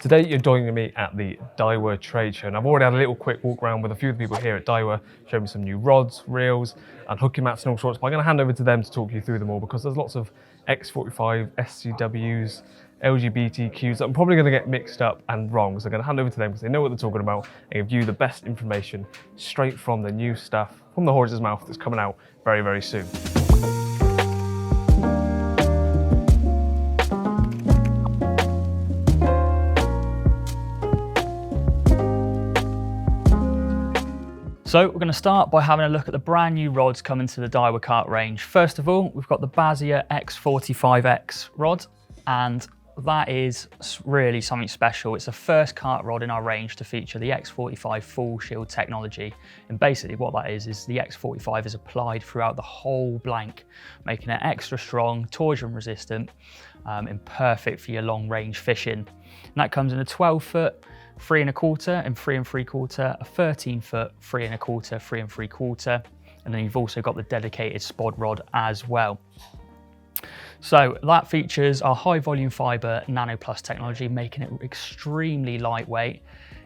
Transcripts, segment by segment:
Today you're joining me at the Daiwa trade show, and I've already had a little quick walk around with a few of the people here at Daiwa, showing me some new rods, reels and hooking mats and all sorts, but I'm going to hand over to them to talk you through them all because there's lots of 𝘃𝗶𝗱𝗲, SCWs, LGBTQs that I'm probably going to get mixed up and wrong, so I'm going to hand over to them because they know what they're talking about and give you the best information straight from the new stuff from the horse's mouth that's coming out very, very soon. So we're going to start by having a look at the brand new rods coming to the Daiwa kart range. First of all, we've got the Basia 𝘃𝗶𝗱𝗲𝗃 rod, and that is really something special. It's the first kart rod in our range to feature the 𝘃𝗶𝗱𝗲 full shield technology. And basically what that is the 𝘃𝗶𝗱𝗲 is applied throughout the whole blank, making it extra strong, torsion resistant, and perfect for your long range fishing. And that comes in a 12-foot, 3 1/4 and 3 3/4, a 13-foot, 3 1/4, 3 3/4, and then you've also got the dedicated spod rod as well. So that features our high volume fibre Nano Plus technology, making it extremely lightweight.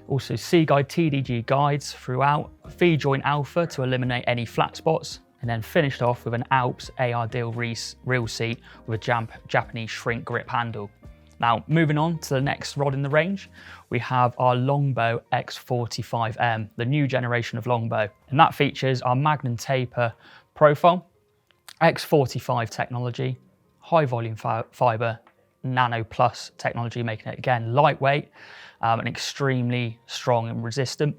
Also C-guide TDG guides throughout, feed joint alpha to eliminate any flat spots, and then finished off with an Alps AR Deal reel seat with a Japanese shrink grip handle. Now, moving on to the next rod in the range, we have our Longbow 𝘃𝗶𝗱𝗲𝗃, the new generation of longbow. And that features our Magnum taper profile, 𝘃𝗶𝗱𝗲 technology, high volume fibre, Nano Plus technology, making it again lightweight and extremely strong and resistant.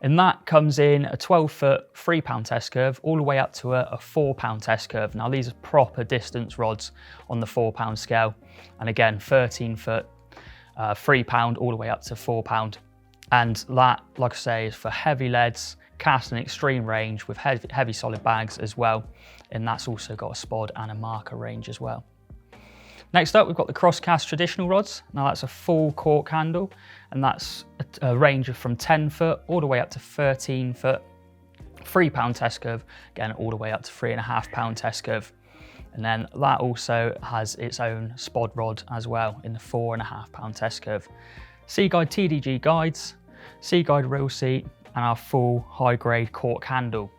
And that comes in a 12-foot 3-pound test curve all the way up to a 4-pound test curve. Now these are proper distance rods on the 4-pound scale. And again, 13-foot 3-pound all the way up to 4-pound. And that, like I say, is for heavy leads, cast an extreme range with heavy solid bags as well. And that's also got a spod and a marker range as well. Next up, we've got the crosscast traditional rods. Now that's a full cork handle, and that's a range of from 10-foot all the way up to 13-foot, 3-pound test curve, again all the way up to 3.5-pound test curve. And then that also has its own spod rod as well in the 4.5-pound test curve. C-guide TDG guides, C-guide reel seat, and our full high-grade cork handle.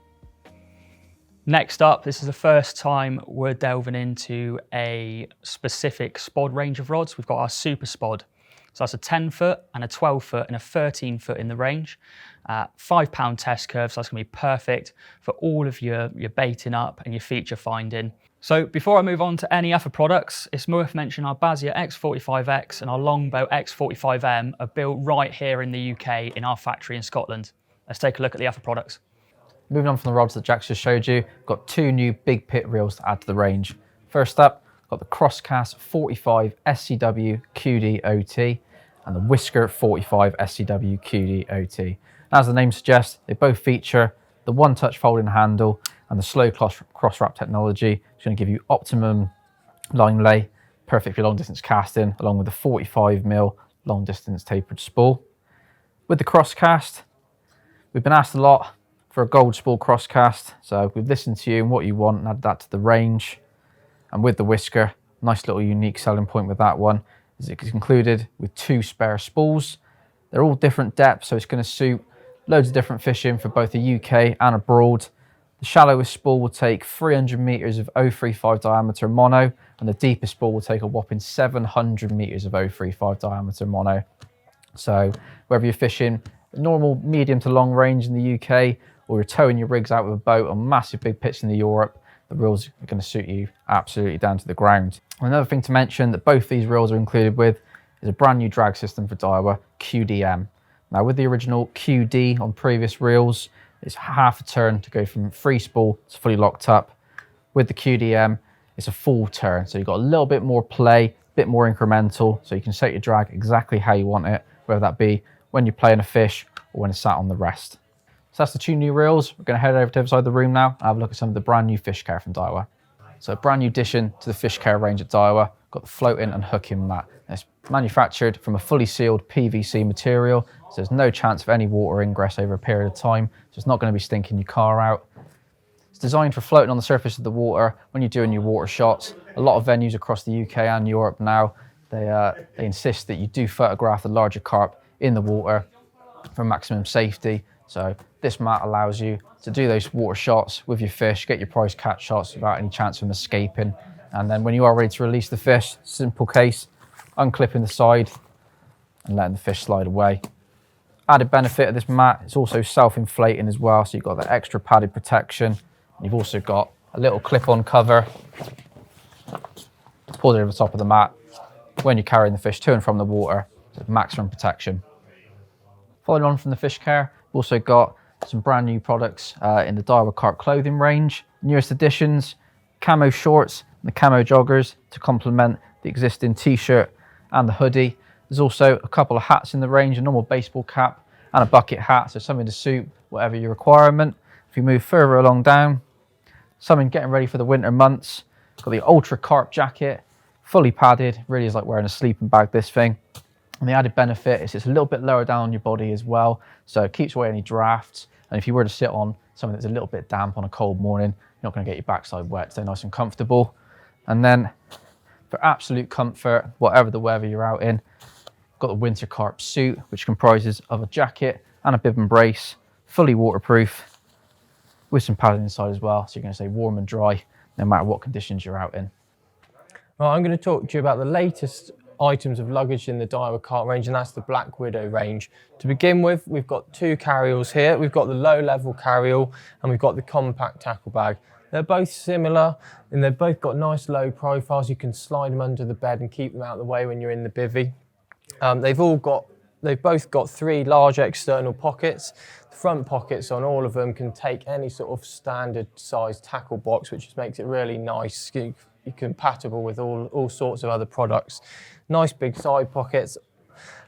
Next up, this is the first time we're delving into a specific spod range of rods. We've got our super spod. So that's a 10-foot and a 12-foot and a 13-foot in the range. 5-pound test curve, so that's gonna be perfect for all of your baiting up and your feature finding. So before I move on to any other products, it's worth mentioning our Basia 𝘃𝗶𝗱𝗃𝗃 and our Longbow 𝘃𝗶𝗱𝗲𝗃 are built right here in the UK in our factory in Scotland. Let's take a look at the other products. Moving on from the rods that Jack's just showed you, we've got 2 new big pit reels to add to the range. First up, we've got the Crosscast 45 SCW QD-OT and the Whisker 45 SCW QD-OT. As the name suggests, they both feature the one-touch folding handle and the slow cross wrap technology. It's going to give you optimum line lay, perfect for long distance casting, along with the 45mm long distance tapered spool. With the Crosscast, we've been asked a lot for a gold spool crosscast, so we've listened to you and what you want and added that to the range. And with the Whisker, nice little unique selling point with that one is it's included with 2 spare spools. They're all different depths, so it's going to suit loads of different fishing for both the UK and abroad. The shallowest spool will take 300 meters of 0.35 diameter mono, and the deepest spool will take a whopping 700 meters of 0.35 diameter mono. So whether you're fishing normal medium to long range in the UK, or you're towing your rigs out with a boat on massive big pits in Europe, the reels are going to suit you absolutely down to the ground. Another thing to mention that both these reels are included with is a brand new drag system for Daiwa, QDM. Now with the original QD on previous reels, it's half a turn to go from free spool to fully locked up. With the QDM, it's a full turn, so you've got a little bit more play, a bit more incremental, so you can set your drag exactly how you want it, whether that be when you're playing a fish or when it's sat on the rest. So that's the 2 new reels. We're going to head over to the other side of the room now and have a look at some of the brand new fish care from Daiwa. So a brand new addition to the fish care range at Daiwa, got the floating and hooking mat. It's manufactured from a fully sealed PVC material, so there's no chance of any water ingress over a period of time, so it's not going to be stinking your car out. It's designed for floating on the surface of the water when you're doing your water shots. A lot of venues across the UK and Europe now, they insist that you do photograph the larger carp in the water for maximum safety. So this mat allows you to do those water shots with your fish, get your prize catch shots without any chance of them escaping. And then when you are ready to release the fish, simple case, unclipping the side and letting the fish slide away. Added benefit of this mat, it's also self-inflating as well, so you've got that extra padded protection. You've also got a little clip-on cover. Put it over the top of the mat when you're carrying the fish to and from the water, so maximum protection. Following on from the fish care, we've also got some brand new products in the Daiwa Carp clothing range. Newest additions, camo shorts and the camo joggers to complement the existing t-shirt and the hoodie. There's also a couple of hats in the range, a normal baseball cap and a bucket hat, so something to suit whatever your requirement. If you move further along down, something getting ready for the winter months. Got the Ultra Carp jacket, fully padded, really is like wearing a sleeping bag, this thing. And the added benefit is it's a little bit lower down on your body as well, so it keeps away any drafts. And if you were to sit on something that's a little bit damp on a cold morning, you're not going to get your backside wet, so nice and comfortable. And then for absolute comfort, whatever the weather you're out in, got the Winter Carp suit, which comprises of a jacket and a bib and brace, fully waterproof, with some padding inside as well, so you're going to stay warm and dry no matter what conditions you're out in. Well, I'm going to talk to you about the latest items of luggage in the Daiwa Carp range, and that's the Black Widow range. To begin with, we've got two carryalls here. We've got the low-level carryall and we've got the compact tackle bag. They're both similar and they've both got nice low profiles. You can slide them under the bed and keep them out of the way when you're in the bivvy. They've both got three large external pockets. The front pockets on all of them can take any sort of standard size tackle box, which just makes it really nice. You're compatible with all sorts of other products. Nice big side pockets.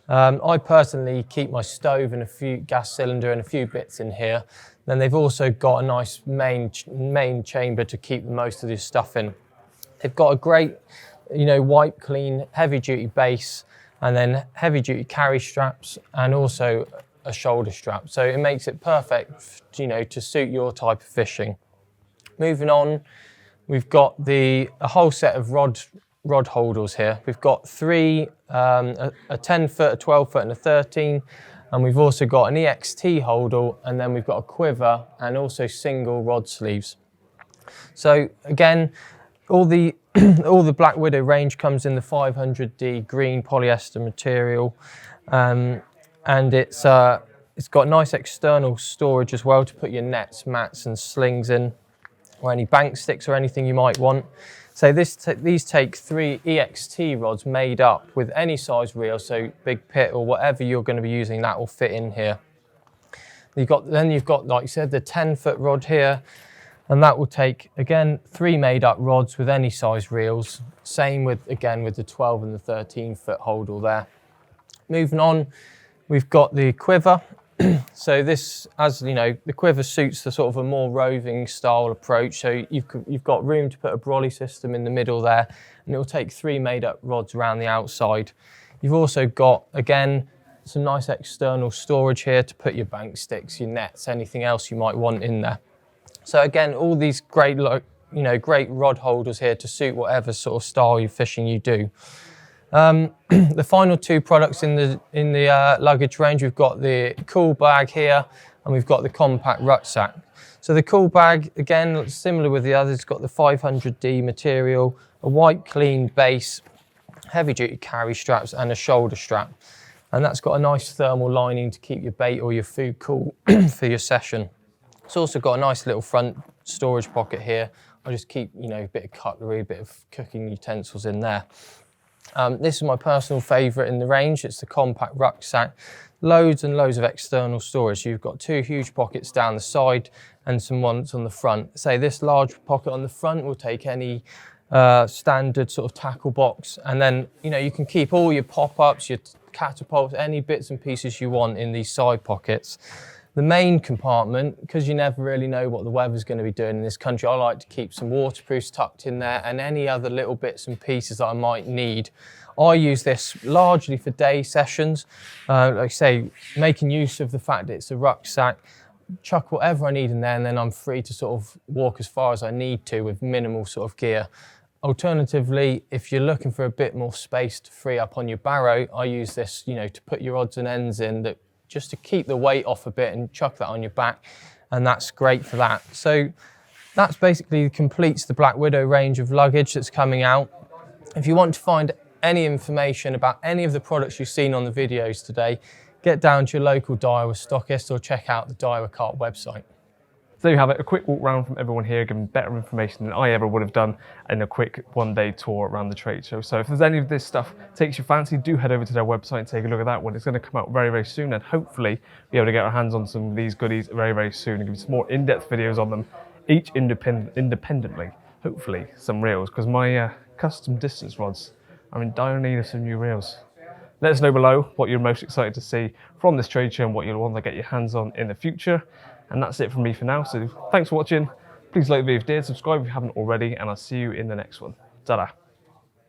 I personally keep my stove and a few gas cylinder and a few bits in here. Then they've also got a nice main chamber to keep most of this stuff in. They've got a great, wipe clean, heavy duty base, and then heavy duty carry straps and also a shoulder strap. So it makes it perfect, to suit your type of fishing. Moving on, we've got a whole set of rod holders here. We've got three, a 10 foot, a 12 foot and a 13. And we've also got an EXT holder, and then we've got a quiver and also single rod sleeves. So again, all the Black Widow range comes in the 500D green polyester material, and it's got nice external storage as well to put your nets, mats and slings in, or any bank sticks or anything you might want. So these take three EXT rods made up with any size reel, so big pit or whatever you're going to be using, that will fit in here. You've got, like you said, the 10-foot rod here, and that will take, again, three made up rods with any size reels. Same with the 12 and the 13-foot holder there. Moving on, we've got the quiver. So this, as you know, the quiver suits the sort of a more roving style approach. So you've got room to put a brolly system in the middle there, and it will take three made up rods around the outside. You've also got, again, some nice external storage here to put your bank sticks, your nets, anything else you might want in there. So again, all these great rod holders here to suit whatever sort of style of fishing you do. The final two products in the luggage range, we've got the cool bag here and we've got the compact rucksack. So the cool bag, again, similar with the others, it's got the 500D material, a white clean base, heavy duty carry straps and a shoulder strap. And that's got a nice thermal lining to keep your bait or your food cool for your session. It's also got a nice little front storage pocket here. I just keep, a bit of cutlery, a bit of cooking utensils in there. This is my personal favourite in the range. It's the compact rucksack. Loads and loads of external storage. So you've got two huge pockets down the side and some ones on the front. Say this large pocket on the front will take any standard sort of tackle box, and then you can keep all your pop-ups, your catapults, any bits and pieces you want in these side pockets. The main compartment, because you never really know what the weather's going to be doing in this country, I like to keep some waterproofs tucked in there and any other little bits and pieces that I might need. I use this largely for day sessions, like I say, making use of the fact that it's a rucksack, chuck whatever I need in there, and then I'm free to sort of walk as far as I need to with minimal sort of gear. Alternatively, if you're looking for a bit more space to free up on your barrow, I use this, you know, to put your odds and ends in, that just to keep the weight off a bit and chuck that on your back, and that's great for that. So that's basically completes the Black Widow range of luggage that's coming out. If you want to find any information about any of the products you've seen on the videos today, get down to your local Daiwa stockist or check out the Daiwa Carp website. So there you have it, a quick walk around from everyone here, giving better information than I ever would have done in a quick one-day tour around the trade show. So if there's any of this stuff takes your fancy, do head over to their website and take a look at that one. It's going to come out very, very soon, and hopefully be able to get our hands on some of these goodies very, very soon and give you some more in-depth videos on them, each independently, hopefully some reels, because my custom distance rods are in dire need of some new reels. Let us know below what you're most excited to see from this trade show and what you'll want to get your hands on in the future. And that's it from me for now. So thanks for watching. Please like the video if you did, subscribe if you haven't already, and I'll see you in the next one. Ta-da.